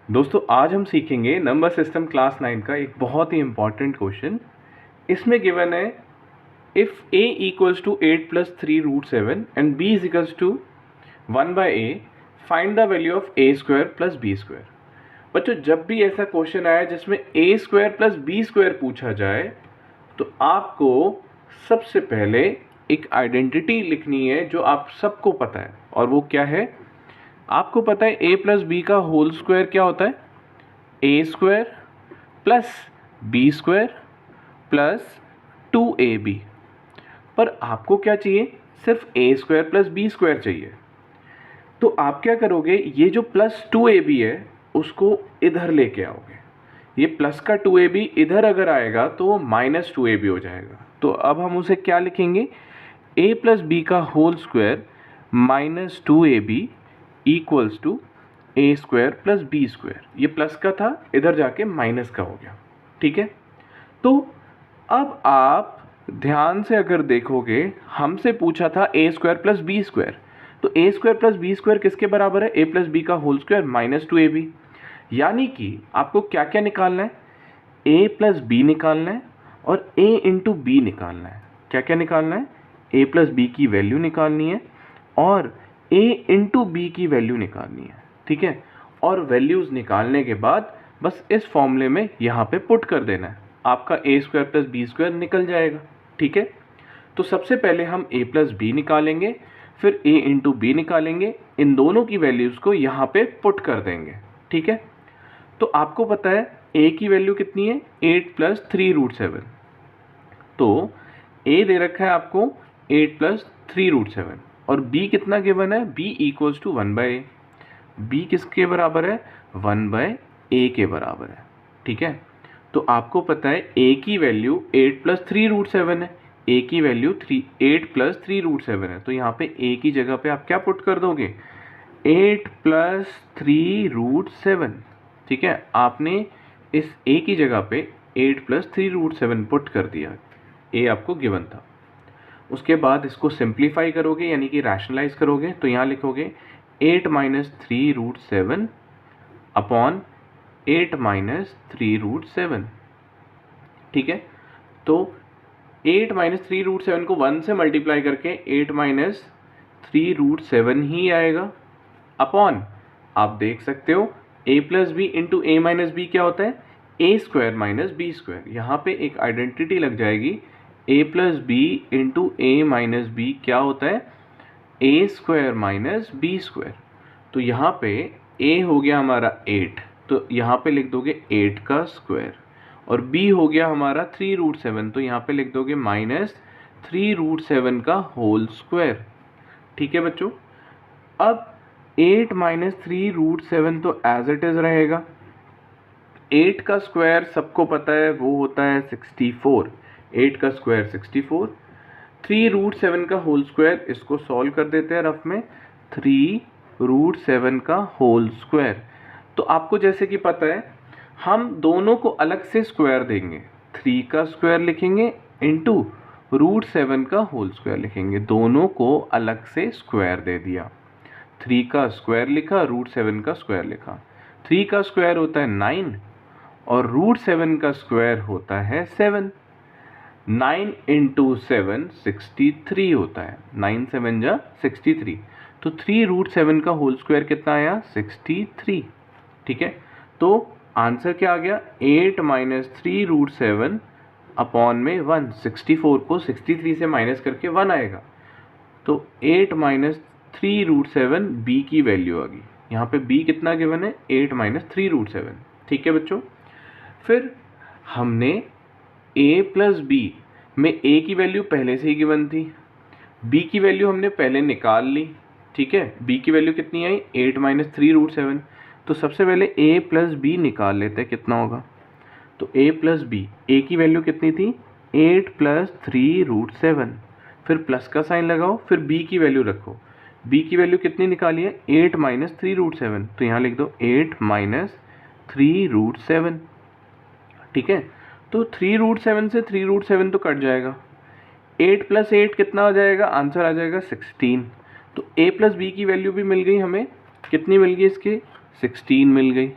दोस्तों आज हम सीखेंगे नंबर सिस्टम क्लास 9 का एक बहुत ही इंपॉर्टेंट क्वेश्चन। इसमें गिवन है if a equals to 8 plus 3 root 7 and b is equals to 1 by a, find the value of a square plus b square. बच्चों जब भी ऐसा क्वेश्चन आया जिसमें a square plus b square पूछा जाए तो आपको सबसे पहले एक आइडेंटिटी लिखनी है जो आप सबको पता है, और वो क्या है? आपको पता है a प्लस बी का होल स्क्वायर क्या होता है? ए square plus B square plus 2ab। पर आपको क्या चाहिए? सिर्फ A square plus B square चाहिए। तो आप क्या करोगे, ये जो प्लस 2ab है उसको इधर लेके आओगे। ये प्लस का 2ab इधर अगर आएगा तो वो माइनस 2ab हो जाएगा। तो अब हम उसे क्या लिखेंगे? a प्लस बी का whole square minus 2ab equals to a square plus B square. ये प्लस का था, इधर जाके माइनस का हो गया। ठीक है, तो अब आप ध्यान से अगर देखोगे, हमसे पूछा था ए स्क्वायर प्लस बी स्क्वायर, तो ए स्क्वायर प्लस बी स्क्वायर किसके बराबर है? ए प्लस बी का होल स्क्वायर माइनस 2ab। यानी कि आपको क्या क्या निकालना है? ए प्लस बी निकालना है और ए इंटू बी निकालना है। क्या क्या निकालना है? ए प्लस बी की वैल्यू निकालनी है और a इंटू बी की वैल्यू निकालनी है। ठीक है, और वैल्यूज़ निकालने के बाद बस इस फॉर्मूले में यहाँ पे पुट कर देना है, आपका a square plus B square निकल जाएगा। ठीक है, तो सबसे पहले हम a प्लस बी निकालेंगे, फिर a इंटू बी निकालेंगे, इन दोनों की वैल्यूज़ को यहाँ पे पुट कर देंगे। ठीक है, तो आपको पता है a की वैल्यू कितनी है? 8 प्लस 3 रूट 7। तो a दे रखा है आपको 8 प्लस 3 रूट 7 और b कितना गिवन है? b equals to 1 by a. b किसके बराबर है? 1 बाई ए के बराबर है। ठीक है, तो आपको पता है a की वैल्यू 8 प्लस 3 रूट 7 है। a की वैल्यू 8 प्लस 3 रूट 7 है, तो यहाँ पे a की जगह पे आप क्या पुट कर दोगे? 8 प्लस 3 रूट 7। ठीक है, आपने इस a की जगह पे 8 प्लस 3 रूट 7 पुट कर दिया, a आपको गिवन था। उसके बाद इसको सिंप्लीफाई करोगे यानी कि रैशनलाइज करोगे, तो यहाँ लिखोगे 8 minus 3 root 7 upon 8 minus 3 root 7। ठीक है, तो 8 माइनस 3 रूट 7 को 1 से मल्टीप्लाई करके 8 माइनस 3 रूट 7 ही आएगा, अपॉन आप देख सकते हो a plus b into a minus b क्या होता है? ए स्क्वायर माइनस बी स्क्वायर। यहाँ पे एक आइडेंटिटी लग जाएगी, a plus b into a minus b क्या होता है? ए स्क्वायर माइनस बी स्क्वायर। तो यहाँ पे a हो गया हमारा 8, तो यहाँ पे लिख दोगे 8 का स्क्वायर, और b हो गया हमारा 3 रूट 7, तो यहाँ पे लिख दोगे माइनस 3 रूट 7 का होल स्क्वायर। ठीक है बच्चों, अब 8 माइनस 3 रूट 7 तो एज इट इज़ रहेगा। 8 का स्क्वायर सबको पता है वो होता है 64। 8 का स्क्वायर 64। 3 रूट 7 का होल स्क्वायर, इसको सॉल्व कर देते हैं रफ में। 3 रूट 7 का होल स्क्वायर, तो आपको जैसे कि पता है हम दोनों को अलग से स्क्वायर देंगे। 3 का स्क्वायर लिखेंगे इंटू रूट 7 का होल स्क्वायर लिखेंगे, दोनों को अलग से स्क्वायर दे दिया। 3 का स्क्वायर लिखा, रूट 7 का स्क्वायर लिखा। 3 का स्क्वायर होता है 9 और रूट 7 का स्क्वायर होता है 7। 9 इंटू 7 63 होता है, 9 7 जा 63, तो 3 रूट 7 का होल स्क्वायर कितना आया? 63। ठीक है, तो आंसर क्या आ गया? 8 माइनस 3 रूट 7 अपॉन में 1। 64 को 63 से माइनस करके 1 आएगा, तो 8 माइनस 3 रूट 7 बी की वैल्यू आ गई। यहाँ पे b कितना गिवन है? 8 माइनस 3 रूट 7। ठीक है बच्चों, फिर हमने a प्लस बी में a की वैल्यू पहले से ही गिवन थी, b की वैल्यू हमने पहले निकाल ली। ठीक है, b की वैल्यू कितनी आई? 8 माइनस 3 रूट 7। तो सबसे पहले a प्लस बी निकाल लेते हैं, कितना होगा? तो a प्लस बी, a की वैल्यू कितनी थी? 8 प्लस 3 रूट 7, फिर प्लस का साइन लगाओ, फिर b की वैल्यू रखो। b की वैल्यू कितनी निकाली है? 8 माइनस 3 रूट 7, तो यहाँ लिख दो 8 माइनस 3 रूट 7। ठीक है, तो 3 रूट 7 से 3 रूट 7 तो कट जाएगा। 8 प्लस 8 कितना आ जाएगा? आंसर आ जाएगा 16। तो a प्लस बी की वैल्यू भी मिल गई हमें, कितनी मिल गई इसकी? 16 मिल गई।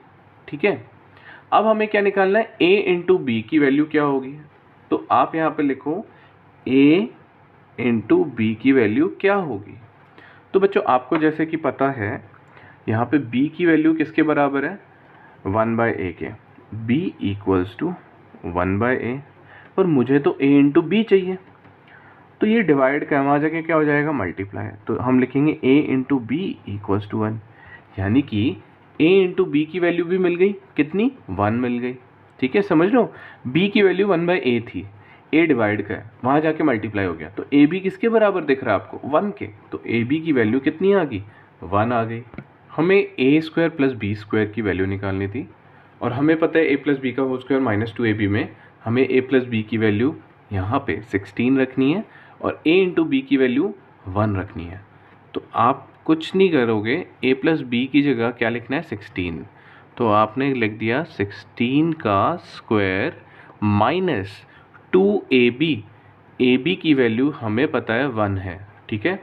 ठीक है। अब हमें क्या निकालना है, a इंटू बी की वैल्यू क्या होगी। तो आप यहाँ पे लिखो a इंटू बी की वैल्यू क्या होगी। तो बच्चों आपको जैसे कि पता है यहाँ पे b की वैल्यू किसके बराबर है, 1/a के। b इक्वल्स टू 1/a, और मुझे तो a इंटू बी चाहिए, तो ये डिवाइड का वहाँ जाके क्या हो जाएगा, मल्टीप्लाई। तो हम लिखेंगे a into b equals to 1, यानी कि a इंटू बी की वैल्यू भी मिल गई, कितनी, 1 मिल गई। ठीक है, समझ लो, b की वैल्यू 1/a थी, a डिवाइड का है, वहाँ जाके मल्टीप्लाई हो गया, तो ए बी किसके बराबर दिख रहा है आपको, 1 के। तो ए बी की वैल्यू कितनी आ गई, 1 आ गई। हमें ए स्क्वायर प्लस बी स्क्वायर की वैल्यू निकालनी थी, और हमें पता है ए प्लस बी का होल स्क्वायर माइनस 2ab में हमें ए प्लस बी की वैल्यू यहाँ पे 16 रखनी है, और a इंटू बी की वैल्यू 1 रखनी है। तो आप कुछ नहीं करोगे, a प्लस बी की जगह क्या लिखना है, 16। तो आपने लिख दिया 16 का स्क्वायर माइनस 2ab। ab की वैल्यू हमें पता है 1 है, ठीक है।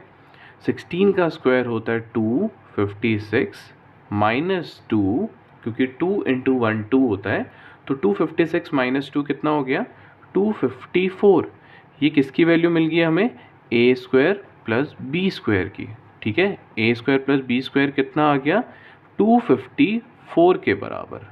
16 का स्क्वायर होता है 256 माइनस 2, क्योंकि 2 इंटू 1 2 होता है, तो 256 माइनस 2 कितना हो गया, 254। ये किसकी वैल्यू मिल गई हमें, ए स्क्वायर प्लस बी स्क्वायर की। ठीक है, ए स्क्वायर प्लस बी स्क्वायर कितना आ गया, 254 के बराबर।